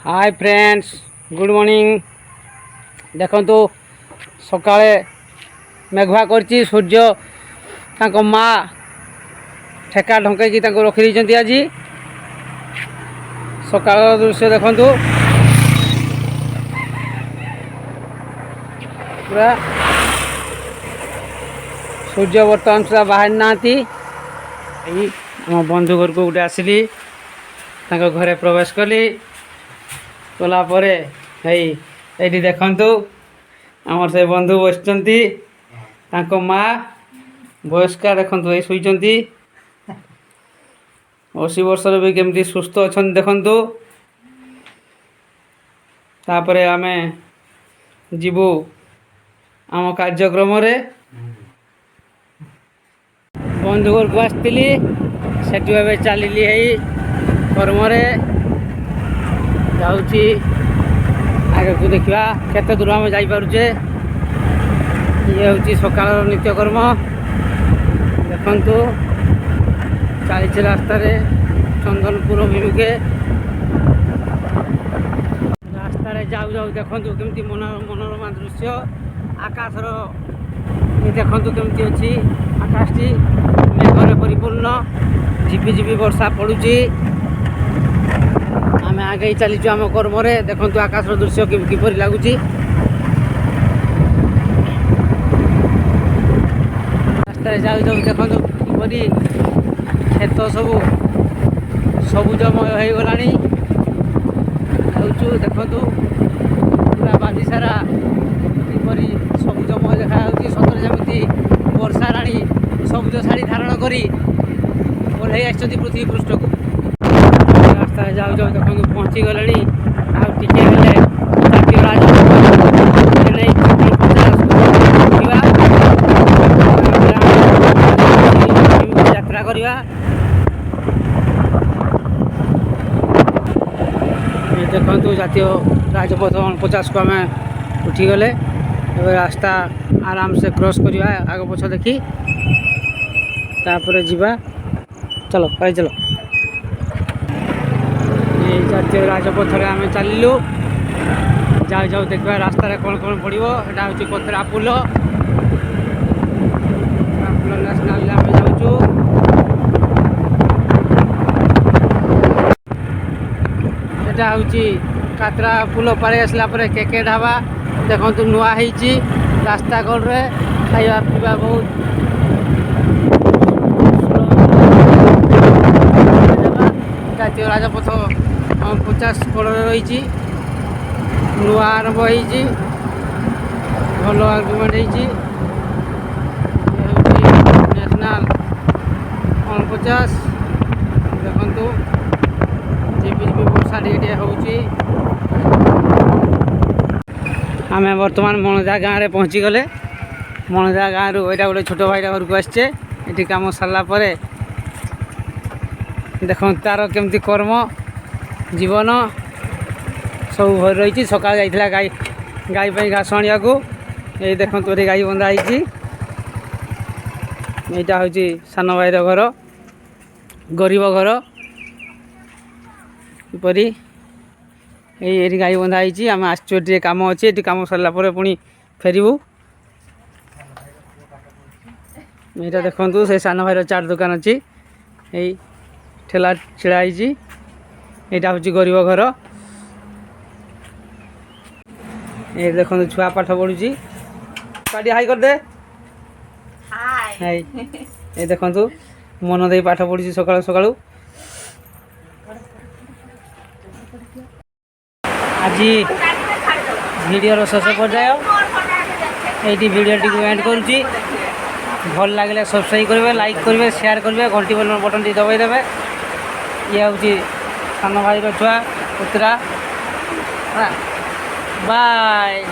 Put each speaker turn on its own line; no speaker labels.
Hi friends, good morning. देखो सकाळे मेघुआ करची सूर्य तांको माँ ठेका ढंकई रखी देइछन्ती। आज सकाळ दृश्य देखु पूरा सूर्य बर्तमान सुधा बाहर ना। मो बंधु घर को गोटे आसिली, घरे प्रवेश कली। कला परे ये देखंतु आमर से बंधु बसचंती, तांको माँ वयस्का देखंतु ये शुईचंती। 80 वर्षर भी केमती सुस्थ अछन देखंतु। तापरे आमे जीवु आम कार्यक्रम रे। बंधु घर को आसती सेठू ए चलि कर्म जाऊँगी। आगे को देखा केते दूर आम जापे। ये हूँ सकाल नित्यकर्म। देखु चली रास्त चंदनपुर अभिमुखे रास्त जाऊ जाऊ देखु केमती मनोरमा दृश्य। आकाशर देखु केमती अच्छी आकाश टी मेघरे परिपूर्ण। झिपी वर्षा पड़ुची। आम आगे चलीचु आम कर्म। देखु आकाश दृश्य किपर लगुच। रास्ता जाऊ जाऊ देखु किपरि खेत सब सबुजमय हो गलानी। देखु पूरा बादी सारा किपरि सबुजमय देखा सतरे जमी वर्षा राणी सबुज शाढ़ी धारण करी ओह्लई आसछन्ती पृथ्वी पृष्ठ को। रास्ता जाऊ जाऊ देखो पहुँची गले। आगे जातीय यात्रा करवा। देखु जातीय राजपथ 49 को आम उठीगले। रास्ता आराम से क्रॉस करवा आग पछ देखी तापर जीवा। चलो भाई चलो। ये जातीय राजपथ आम चलू। जाऊ जाऊ देखा रास्तार कौन कौन पड़ो। यहाँ हूँ पतरा पुल नेशनल आम जाऊँ। यहाँ हूँ कातरा पुल पारे आसला केके ढाबा। देखु नुआ होती रास्ता कड़े खाଇବା पीवा बहुत जातीय राजपथ 50 कड़े रही नुआ आरंभ होती भल आर्गुमेंट होती। नेशनल 49 देखु झिपी वर्षा टे होची। आम बर्तमान मणजा गाँव में पहुँची गले। मणजा गाँव रू यहाँ गोटे छोट भाईटा घर को आसचे। ये कम सरलापर देख तार केमती कर्म जीवन सब भर रही। सका जाइला गाई गाई घास आने को। ये देखो ये गाई बंधा होती। यहाँ हूँ सान भाईर घर गरीब घर किपरि ये गाई बंधा होती। आम आसटे कम अच्छे ये कम सरला पुणी फेरबू। यहाँ देखु से सान भाईर चाट दुकान अच्छी यही ठेला छिड़ा। यहाँ हूँ गरीब घर। ये देखो छुआ पाठ पढ़ुची। काटी हाई कर दे। हाई ये देखु मन दे पाठ पढ़ुची सकाळु सकाळु। आज वीडियो शेष पर्याय ये वीडियो टी एंड करुँची। भल लगे सब्सक्राइब करेंगे, लाइक करेंगे, शेयर करेंगे, घंटी बटन टी दबाई देवे। ये हूँ सान भाई छुआ पुतरा। बाय।